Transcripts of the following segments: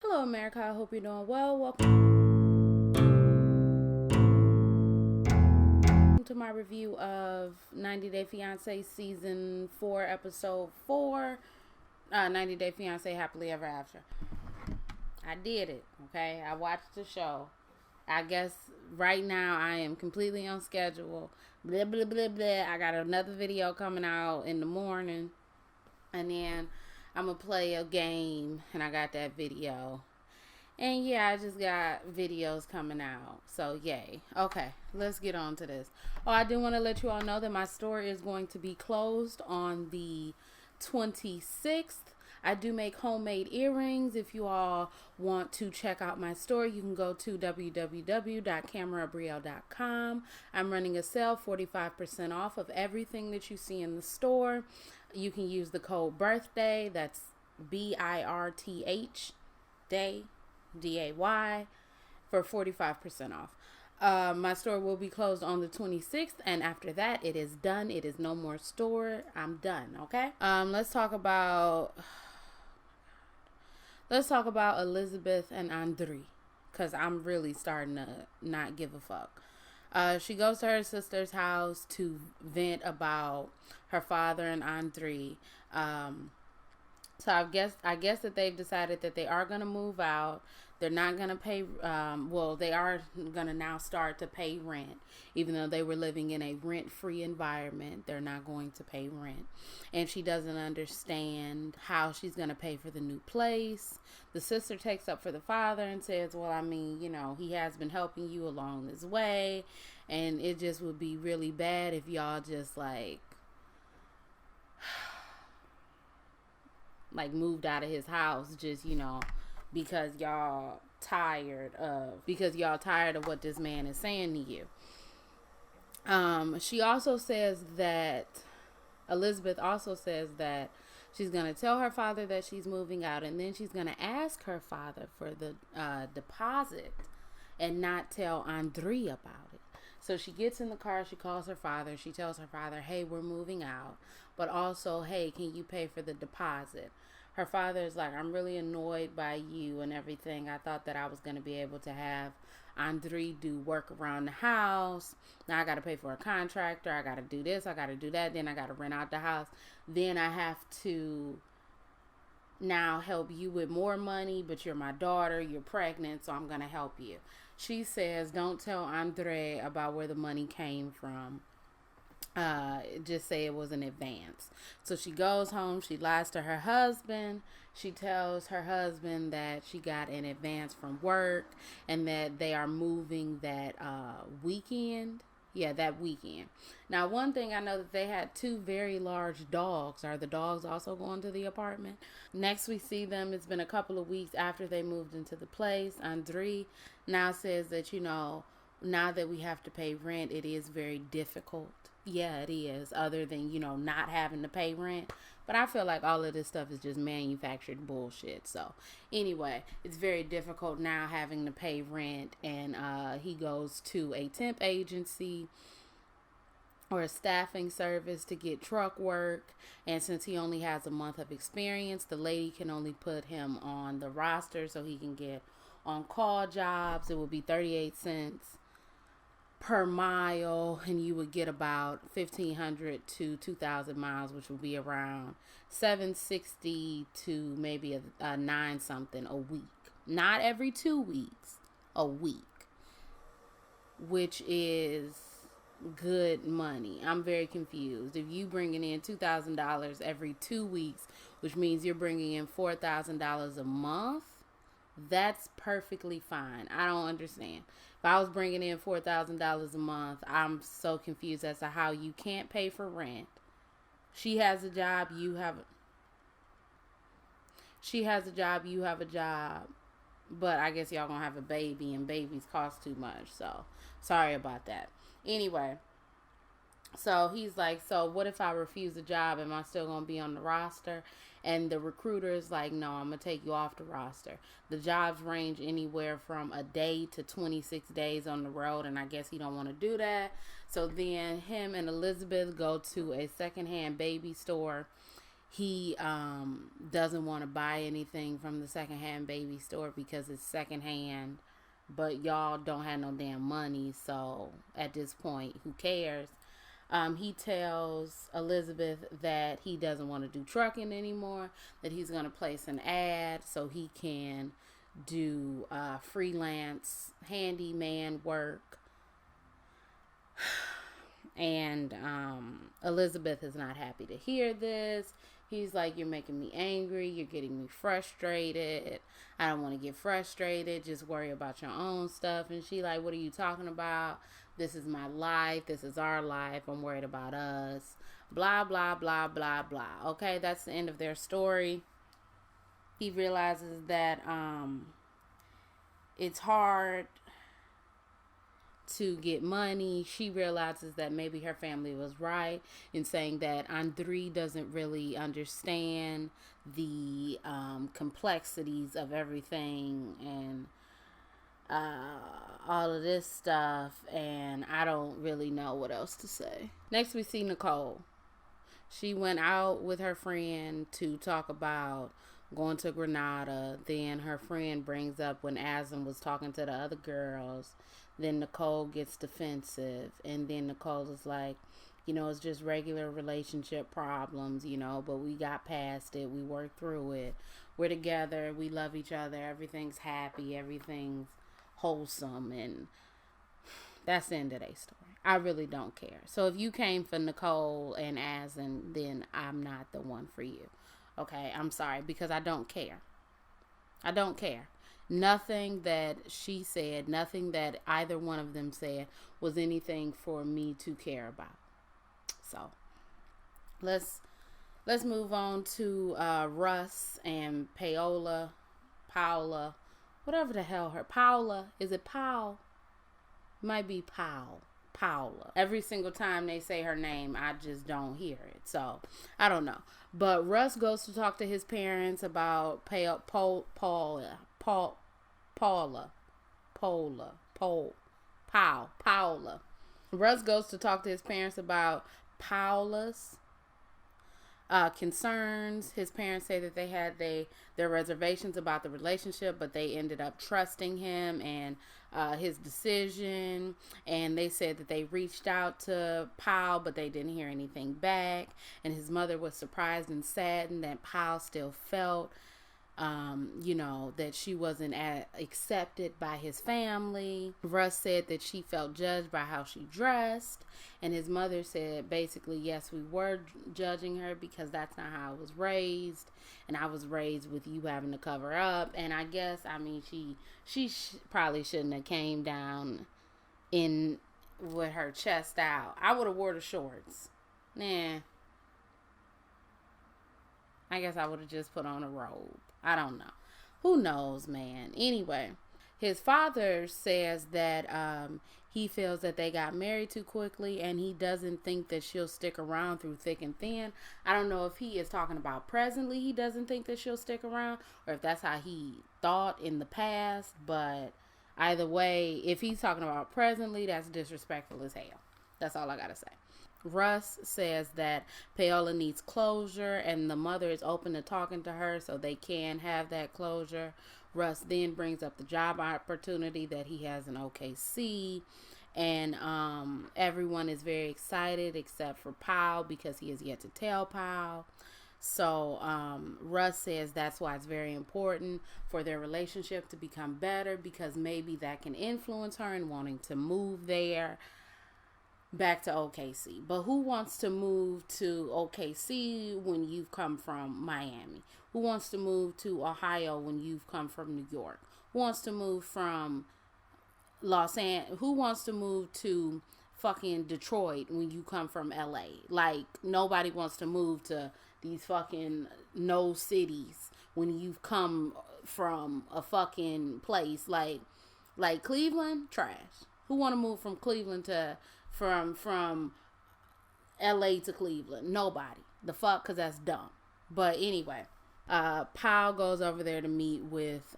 Hello, America. I hope you're doing well. Welcome to my review of 90 Day Fiance Season 4, Episode 4, 90 Day Fiance Happily Ever After. I did it, okay? I watched the show. I guess right now I am completely on schedule. Blah, blah, blah, blah. I got another video coming out in the morning. And then I'm going to play a game, and I got that video. And yeah, I just got videos coming out. So yay. Okay, let's get on to this. Oh, I do want to let you all know that my store is going to be closed on the 26th. I do make homemade earrings. If you all want to check out my store, you can go to www.camerabrielle.com. I'm running a sale, 45% off of everything that you see in the store. You can use the code BIRTHDAY. That's BIRTH day. DAY for 45% off. My store will be closed on the 26th, and after that, it is done. It is no more store. I'm done. Okay. Let's talk about Elizabeth and Andre, because I'm really starting to not give a fuck. She goes to her sister's house to vent about her father and Andre. So I guess that they've decided that they are going to move out. They're not going to pay, they are going to now start to pay rent. Even though they were living in a rent-free environment, they're not going to pay rent. And she doesn't understand how she's going to pay for the new place. The sister takes up for the father and says, well, I mean, he has been helping you along this way. And it just would be really bad if y'all just like moved out of his house just because y'all tired of what this man is saying to you. She also says that Elizabeth also says that she's going to tell her father that she's moving out, and then she's going to ask her father for the deposit and not tell Andre about it. So she gets in the car, she calls her father, she tells her father, hey, we're moving out, but also, hey, can you pay for the deposit? Her father is like, I'm really annoyed by you and everything. I thought that I was going to be able to have Andre do work around the house. Now I got to pay for a contractor. I got to do this. I got to do that. Then I got to rent out the house. Then I have to now help you with more money, but you're my daughter. You're pregnant, so I'm going to help you. She says, don't tell Andre about where the money came from. Just say it was an advance. So she goes home, she lies to her husband. She tells her husband that she got an advance from work and that they are moving that weekend. Yeah, that weekend. Now, one thing I know that they had two very large dogs. Are the dogs also going to the apartment? Next we see them, it's been a couple of weeks after they moved into the place. Andre now says that, now that we have to pay rent, it is very difficult. Yeah, it is, other than, not having to pay rent. But I feel like all of this stuff is just manufactured bullshit. So, anyway, it's very difficult now having to pay rent. And he goes to a temp agency or a staffing service to get truck work. And since he only has a month of experience, the lady can only put him on the roster so he can get on-call jobs. It will be 38 cents per mile, and you would get about 1,500 to 2,000 miles, which would be around 760 to maybe a 9 something a week. Not every 2 weeks, a week, which is good money. I'm very confused. If you bringing in $2,000 every 2 weeks, which means you're bringing in $4,000 a month, that's perfectly fine. I don't understand. If I was bringing in $4,000 a month, I'm so confused as to how you can't pay for rent. She has a job, you have a job, but I guess y'all gonna have a baby, and babies cost too much. So sorry about that. Anyway, so he's like, so what if I refuse a job? Am I still going to be on the roster? And the recruiter is like, no, I'm going to take you off the roster. The jobs range anywhere from a day to 26 days on the road, and I guess he don't want to do that. So then him and Elizabeth go to a secondhand baby store he doesn't want to buy anything from the secondhand baby store because it's secondhand, but y'all don't have no damn money. So at this point, who cares? He tells Elizabeth that he doesn't want to do trucking anymore, that he's going to place an ad so he can do freelance handyman work. And Elizabeth is not happy to hear this. He's like, you're making me angry. You're getting me frustrated. I don't want to get frustrated. Just worry about your own stuff. And she like, what are you talking about? This is my life. This is our life. I'm worried about us. Blah, blah, blah, blah, blah. Okay, that's the end of their story. He realizes that it's hard to get money. She realizes that maybe her family was right in saying that Andre doesn't really understand the complexities of everything and all of this stuff, and I don't really know what else to say. Next we see Nicole. She went out with her friend to talk about going to Granada. Then her friend brings up when Aslan was talking to the other girls. Then Nicole gets defensive. And then Nicole is like, it's just regular relationship problems, but we got past it. We worked through it. We're together. We love each other. Everything's happy. Everything's wholesome. And that's the end of their story. I really don't care. So if you came for Nicole and Aslan, then I'm not the one for you. Okay, I'm sorry, because I don't care. I don't care. Nothing that she said, nothing that either one of them said was anything for me to care about. So let's move on to Russ and Paola, whatever the hell her Paula. Is it Paul? Might be Paula. Every single time they say her name, I just don't hear it. So I don't know. But Russ goes to talk to his parents about Paula. Russ goes to talk to his parents about Paula's concerns. His parents say that they had their reservations about the relationship, but they ended up trusting him and his decision. And they said that they reached out to Paul, but they didn't hear anything back. And his mother was surprised and saddened that Paul still felt that she wasn't accepted by his family. Russ said that she felt judged by how she dressed. And his mother said, basically, yes, we were judging her because that's not how I was raised. And I was raised with you having to cover up. And I guess, she probably shouldn't have came down in with her chest out. I would have wore the shorts. Nah. I guess I would have just put on a robe. I don't know. Who knows, man? Anyway, his father says that he feels that they got married too quickly and he doesn't think that she'll stick around through thick and thin. I don't know if he is talking about presently he doesn't think that she'll stick around or if that's how he thought in the past. But either way, if he's talking about presently, that's disrespectful as hell. That's all I gotta say. Russ says that Paola needs closure and the mother is open to talking to her so they can have that closure. Russ then brings up the job opportunity that he has in OKC, and everyone is very excited except for Paul because he has yet to tell Paul. So Russ says that's why it's very important for their relationship to become better because maybe that can influence her in wanting to move there. Back to OKC. But who wants to move to OKC when you've come from Miami? Who wants to move to Ohio when you've come from New York? Who wants to move from Los Angeles? Who wants to move to fucking Detroit when you come from LA? Like, nobody wants to move to these fucking no cities when you've come from a fucking place like Cleveland. Trash. Who want to move from Cleveland to from LA to Cleveland? Nobody. The fuck, because that's dumb. But anyway, Paul goes over there to meet with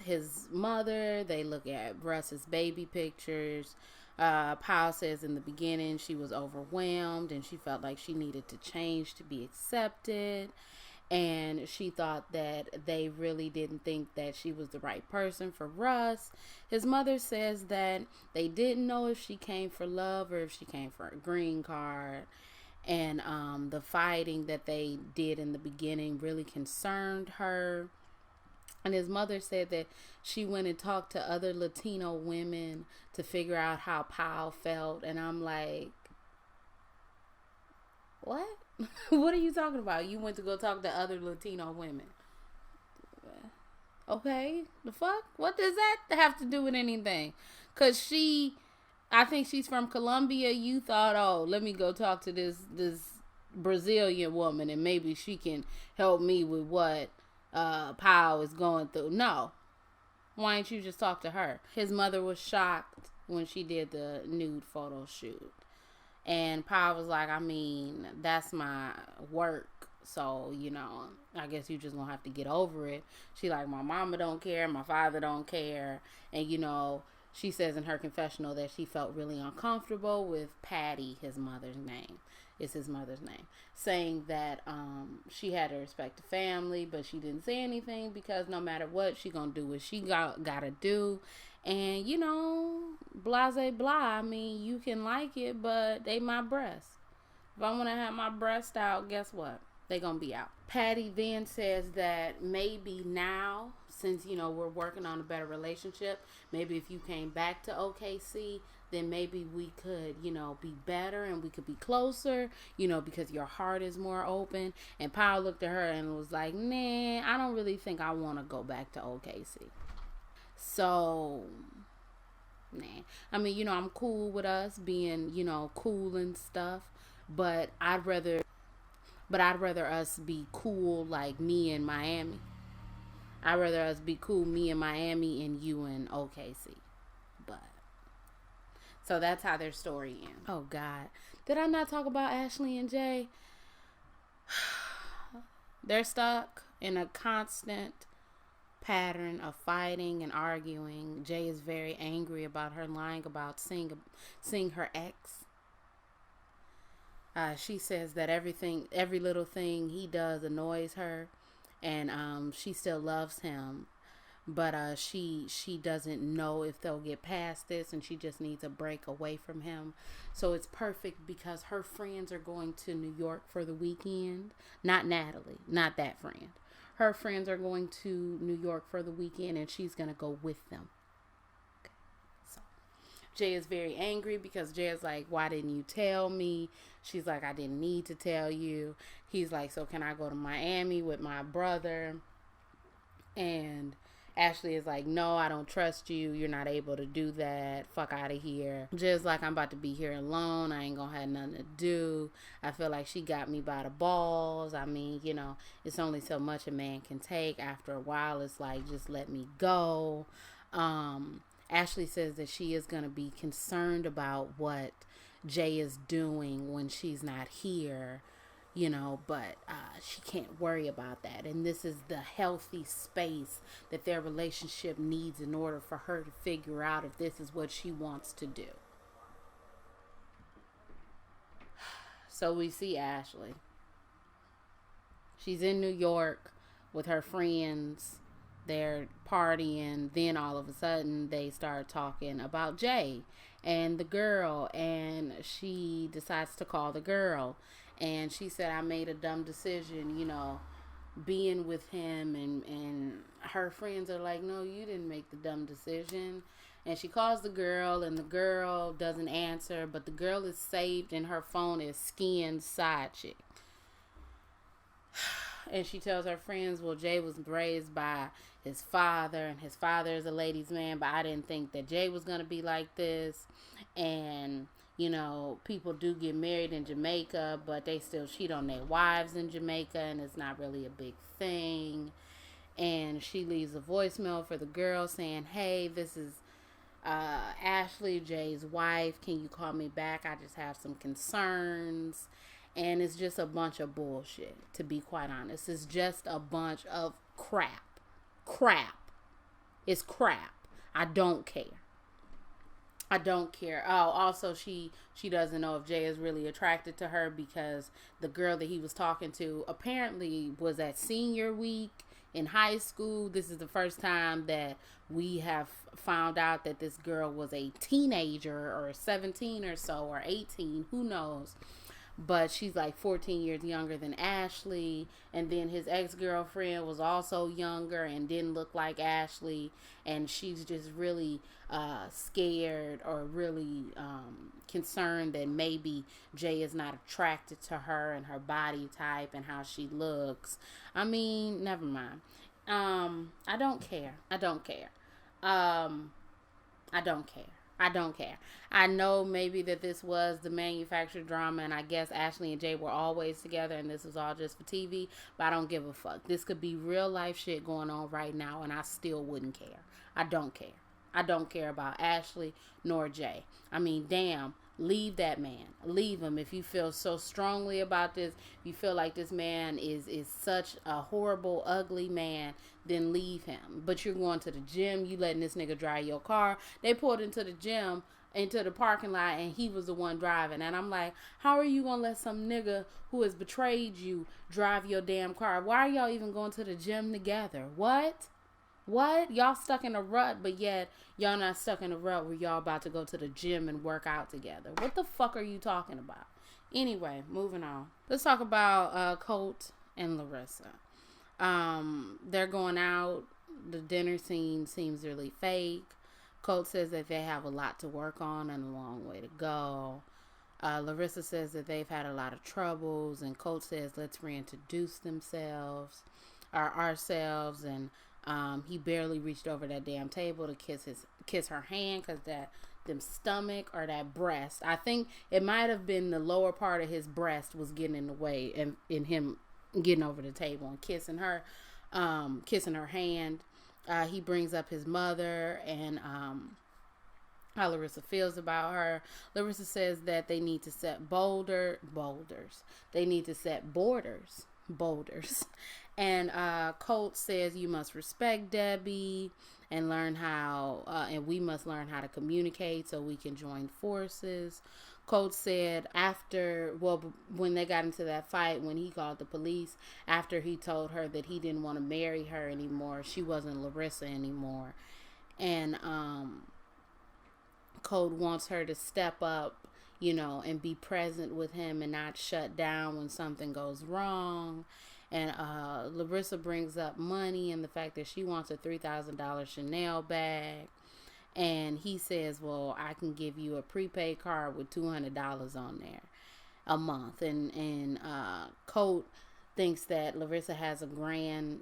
his mother. They look at Russ's baby pictures. Powell says in the beginning she was overwhelmed and she felt like she needed to change to be accepted. And she thought that they really didn't think that she was the right person for Russ. His mother says that they didn't know if she came for love or if she came for a green card. And the fighting that they did in the beginning really concerned her. And his mother said that she went and talked to other Latino women to figure out how Powell felt. And I'm like, what? What are you talking about? You went to go talk to other Latino women. Okay, the fuck? What does that have to do with anything? Because I think she's from Colombia. You thought, oh, let me go talk to this Brazilian woman and maybe she can help me with what Powell is going through. No. Why didn't you just talk to her? His mother was shocked when she did the nude photo shoot. And Powell was like, I mean, that's my work. So, I guess you just gonna have to get over it. She like, my mama don't care, my father don't care. And, she says in her confessional that she felt really uncomfortable with Patty, his mother's name. It's his mother's name. Saying that she had to respect the family, but she didn't say anything because no matter what, she gonna do what she gotta do. And, blase blah. I mean, you can like it, but they my breasts. If I want to have my breast out, guess what? They gonna be out. Patty then says that maybe now, since, we're working on a better relationship, maybe if you came back to OKC, then maybe we could, be better and we could be closer, because your heart is more open. And Powell looked at her and was like, nah, I don't really think I want to go back to OKC. So, nah. I mean, I'm cool with us being, cool and stuff, but I'd rather us be cool like me in Miami. I'd rather us be cool, me in Miami and you in OKC. But, so that's how their story ends. Oh, God. Did I not talk about Ashley and Jay? They're stuck in a constant pattern of fighting and arguing. Jay is very angry about her lying about seeing her ex. She says that every little thing he does annoys her, and she still loves him, but she doesn't know if they'll get past this, and she just needs a break away from him. So it's perfect because her friends are going to New York for the weekend. Not Natalie, not that friend. Her friends are going to New York for the weekend, and she's going to go with them. Okay. So Jay is very angry because Jay is like, why didn't you tell me? She's like, I didn't need to tell you. He's like, so can I go to Miami with my brother? And Ashley is like, no, I don't trust you. You're not able to do that. Fuck out of here. Just like, I'm about to be here alone. I ain't gonna have nothing to do. I feel like she got me by the balls. I mean, it's only so much a man can take. After a while, it's like, just let me go. Ashley says that she is gonna be concerned about what Jay is doing when she's not here. But she can't worry about that. And this is the healthy space that their relationship needs in order for her to figure out if this is what she wants to do. So we see Ashley. She's in New York with her friends. They're partying. Then all of a sudden they start talking about Jay and the girl. And she decides to call the girl. And she said, I made a dumb decision, being with him. And her friends are like, no, you didn't make the dumb decision. And she calls the girl, and the girl doesn't answer. But the girl is saved in her phone as Skin's side chick. And she tells her friends, well, Jay was raised by his father, and his father is a ladies' man. But I didn't think that Jay was going to be like this. And people do get married in Jamaica, but they still cheat on their wives in Jamaica, and it's not really a big thing. And she leaves a voicemail for the girl saying, hey, this is Ashley, Jay's wife. Can you call me back? I just have some concerns. And it's just a bunch of bullshit, to be quite honest. It's just a bunch of crap. It's crap. I don't care. I don't care. Oh, also she doesn't know if Jay is really attracted to her because the girl that he was talking to apparently was at senior week in high school. This is the first time that we have found out that this girl was a teenager or 17 or so or 18, who knows, but she's like 14 years younger than Ashley. And then his ex-girlfriend was also younger and didn't look like Ashley. And she's just really scared or really concerned that maybe Jay is not attracted to her and her body type and how she looks. I mean, never mind. I don't care. I don't care. I don't care. I don't care. I know maybe that this was the manufactured drama, and I guess Ashley and Jay were always together, and this was all just for TV, but I don't give a fuck. This could be real life shit going on right now, and I still wouldn't care. I don't care. I don't care about Ashley nor Jay. I mean, damn, leave that man. Leave him. If you feel so strongly about this, you feel like this man is such a horrible, ugly man, then leave him. But you're going to the gym, you letting this nigga drive your car. They pulled into the gym, into the parking lot, and he was the one driving. And I'm like, how are you gonna let some nigga who has betrayed you drive your damn car? Why are y'all even going to the gym together? What? Y'all stuck in a rut, but yet y'all not stuck in a rut where y'all about to go to the gym and work out together. What the fuck are you talking about? Anyway, moving on. Let's talk about Colt and Larissa. They're going out. The dinner scene seems really fake. Colt says that they have a lot to work on and a long way to go. Larissa says that they've had a lot of troubles, and Colt says let's reintroduce ourselves, and he barely reached over that damn table to kiss her hand because them stomach or that breast. I think it might have been the lower part of his breast was getting in the way, and in him getting over the table and kissing her hand. He brings up his mother and how Larissa feels about her. Larissa says that they need to set boulders. They need to set boulders. And Colt says you must respect Debbie and learn how, and we must learn how to communicate so we can join forces. Colt said when they got into that fight, when he called the police, after he told her that he didn't want to marry her anymore, she wasn't Larissa anymore. And Colt wants her to step up, and be present with him and not shut down when something goes wrong. And Larissa brings up money and the fact that she wants a $3,000 Chanel bag. And he says, well, I can give you a prepaid card with $200 on there a month. And Colt thinks that Larissa has a grandiose,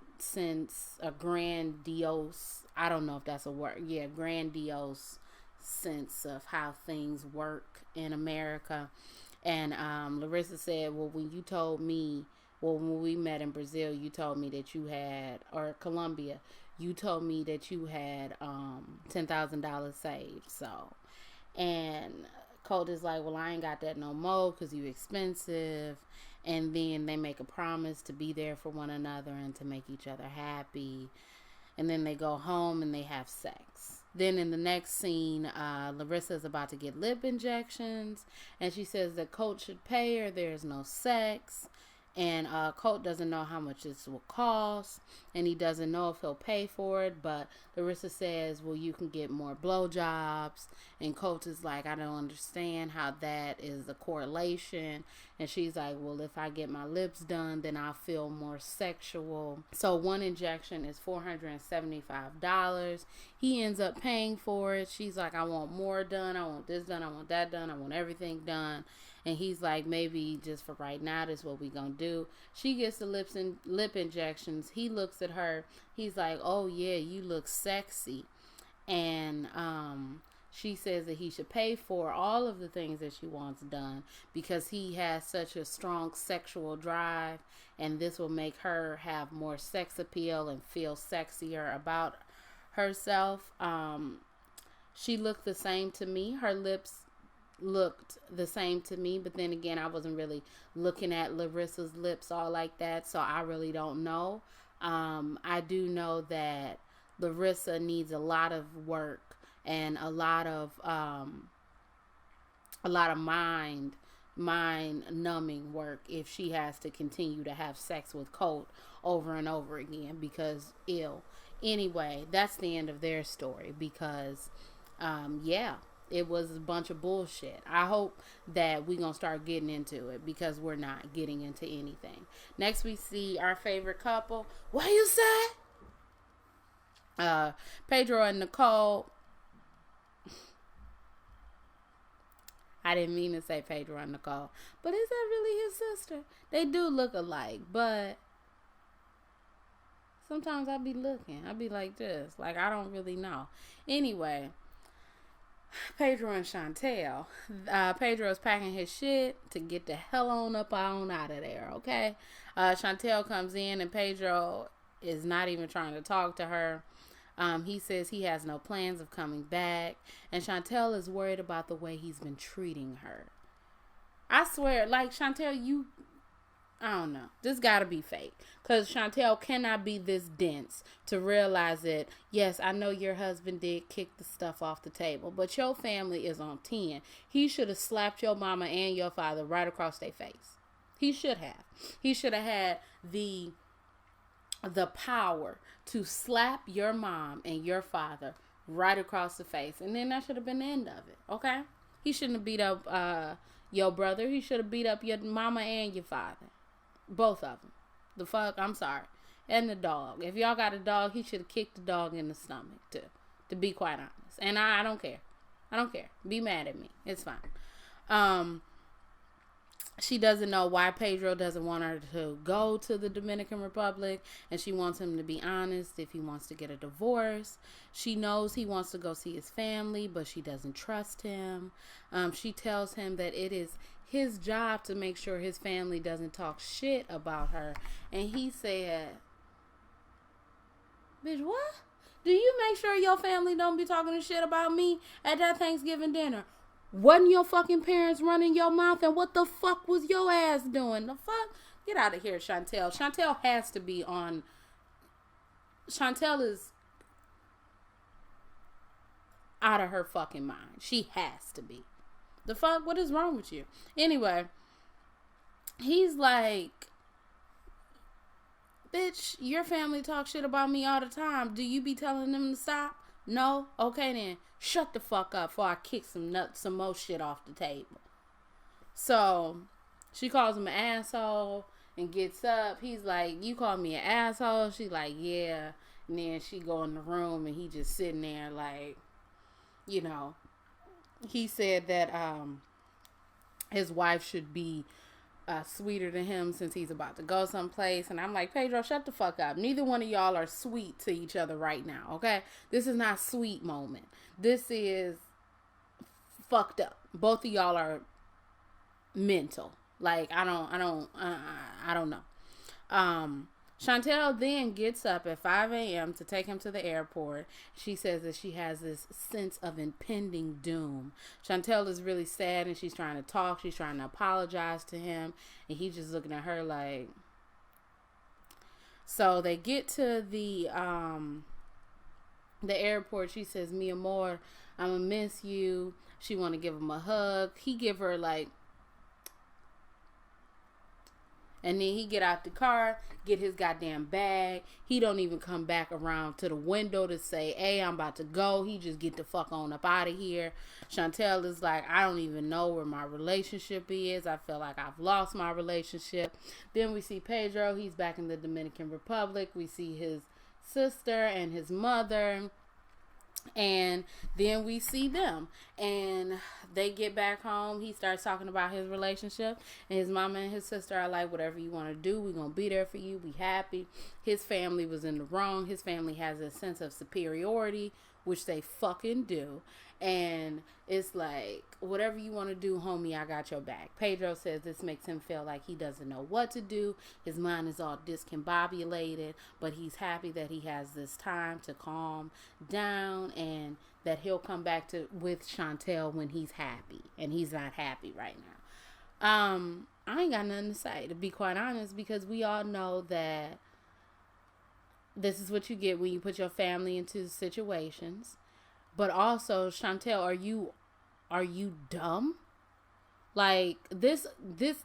I don't know if that's a word. Yeah, grandiose sense of how things work in America. And Larissa said, well, when we met in Brazil, you told me that you had, or Colombia, you told me that you had $10,000 saved. So, and Colt is like, well, I ain't got that no more because you expensive. And then they make a promise to be there for one another and to make each other happy. And then they go home and they have sex. Then in the next scene, Larissa is about to get lip injections. And she says that Colt should pay her. There's no sex. And Colt doesn't know how much this will cost, and he doesn't know if he'll pay for it. But Larissa says, well, you can get more blowjobs. And Colt is like, I don't understand how that is a correlation. And she's like, well, if I get my lips done, then I'll feel more sexual. So one injection is $475. He ends up paying for it. She's like, I want more done. I want this done. I want that done. I want everything done. And he's like, maybe just for right now, this is what we gonna do. She gets the lip injections. He looks at her. He's like, oh yeah, you look sexy. And she says that he should pay for all of the things that she wants done because he has such a strong sexual drive, and this will make her have more sex appeal and feel sexier about herself. She looked the same to me. Her lips looked the same to me, but then again, I wasn't really looking at Larissa's lips all like that, so I really don't know. I do know that Larissa needs a lot of work and a lot of mind numbing work if she has to continue to have sex with Colt over and over again because ill. Anyway, that's the end of their story because yeah, it was a bunch of bullshit. I hope that we're gonna start getting into it because we're not getting into anything. Next we see our favorite couple. What you say? Pedro and Nicole. I didn't mean to say Pedro and Nicole, but is that really his sister? They do look alike, but sometimes I be looking. I be like this. Like, I don't really know. Anyway, Pedro and Chantel. Pedro's packing his shit to get the hell on up on out of there, okay? Chantel comes in and Pedro is not even trying to talk to her. He says he has no plans of coming back. And Chantel is worried about the way he's been treating her. I swear, like, Chantel, I don't know. This gotta be fake. Because Chantel cannot be this dense to realize that, yes, I know your husband did kick the stuff off the table, but your family is on 10. He should have slapped your mama and your father right across their face. He should have. He should have had the power to slap your mom and your father right across the face. And then that should have been the end of it. Okay? He shouldn't have beat up your brother. He should have beat up your mama and your father. Both of them. The fuck? I'm sorry. And the dog. If y'all got a dog, he should have kicked the dog in the stomach too. To be quite honest. And I don't care. I don't care. Be mad at me. It's fine. She doesn't know why Pedro doesn't want her to go to the Dominican Republic, and she wants him to be honest if he wants to get a divorce. She knows he wants to go see his family, but she doesn't trust him. She tells him that it is his job to make sure his family doesn't talk shit about her. And he said, bitch, what? Do you make sure your family don't be talking shit about me at that Thanksgiving dinner? Wasn't your fucking parents running your mouth? And what the fuck was your ass doing? The fuck? Get out of here, Chantel. Chantel has to be on. Chantel is out of her fucking mind. She has to be. The fuck? What is wrong with you? Anyway, he's like, bitch, your family talk shit about me all the time. Do you be telling them to stop? No? Okay then. Shut the fuck up before I kick some more shit off the table. So, she calls him an asshole and gets up. He's like, you call me an asshole? She's like, yeah. And then she go in the room and he just sitting there like, you know. He said that his wife should be sweeter to him since he's about to go someplace. And I'm like, Pedro, shut the fuck up. Neither one of y'all are sweet to each other right now, okay? This is not a sweet moment. This is fucked up. Both of y'all are mental. Like, I don't know. Chantel then gets up at 5 a.m. to take him to the airport. She says that she has this sense of impending doom. Chantel is really sad and she's trying to talk. She's trying to apologize to him. And he's just looking at her like... So they get to the airport. She says, mi amor, I'm gonna miss you. She want to give him a hug. He give her like... And then he get out the car, get his goddamn bag. He don't even come back around to the window to say, hey, I'm about to go. He just get the fuck on up out of here. Chantel is like, I don't even know where my relationship is. I feel like I've lost my relationship. Then we see Pedro. He's back in the Dominican Republic. We see his sister and his mother. And then we see them and they get back home. He starts talking about his relationship and his mama and his sister are like, whatever you want to do, we're going to be there for you. Be happy. His family was in the wrong. His family has a sense of superiority, which they fucking do. And it's like, whatever you want to do, homie, I got your back. Pedro says this makes him feel like he doesn't know what to do. His mind is all discombobulated, but he's happy that he has this time to calm down and that he'll come back with Chantel when he's happy. And he's not happy right now. I ain't got nothing to say, to be quite honest, because we all know that this is what you get when you put your family into situations. But also, Chantel, are you dumb? Like this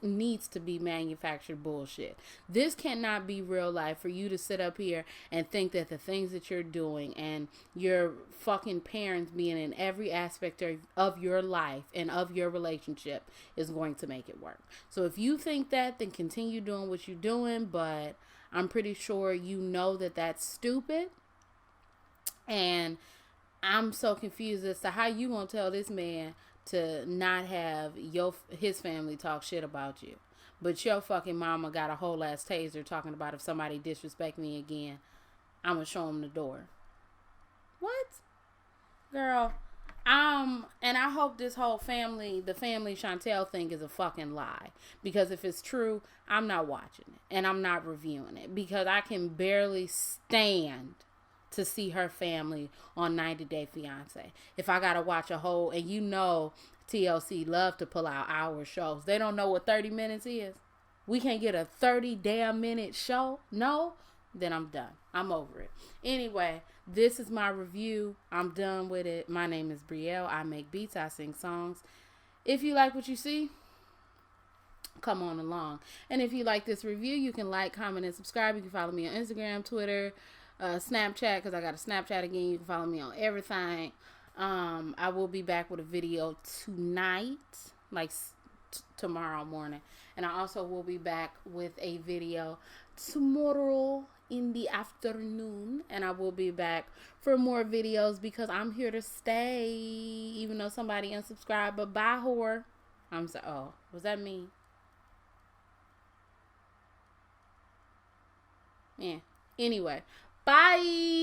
needs to be manufactured bullshit. This cannot be real life for you to sit up here and think that the things that you're doing and your fucking parents being in every aspect of your life and of your relationship is going to make it work. So if you think that, then continue doing what you're doing, but I'm pretty sure you know that that's stupid. And I'm so confused as to how you gonna tell this man to not have his family talk shit about you, but your fucking mama got a whole ass taser talking about if somebody disrespect me again, I'm gonna show him the door. What, girl? And I hope this whole the family Chantel thing is a fucking lie. Because if it's true, I'm not watching it and I'm not reviewing it because I can barely stand to see her family on 90 Day Fiance. If I gotta watch a whole, and TLC love to pull out hour shows. They don't know what 30 minutes is. We can't get a 30 damn minute show. No, then I'm done. I'm over it. Anyway, this is my review. I'm done with it. My name is Brielle. I make beats. I sing songs. If you like what you see, come on along. And if you like this review, you can like, comment, and subscribe. You can follow me on Instagram, Twitter, Snapchat, because I got a Snapchat again. You can follow me on everything. I will be back with a video tonight, like tomorrow morning. And I also will be back with a video tomorrow in the afternoon. And I will be back for more videos because I'm here to stay, even though somebody unsubscribed. But bye, whore. I'm sorry. Oh, was that me? Yeah. Anyway, bye.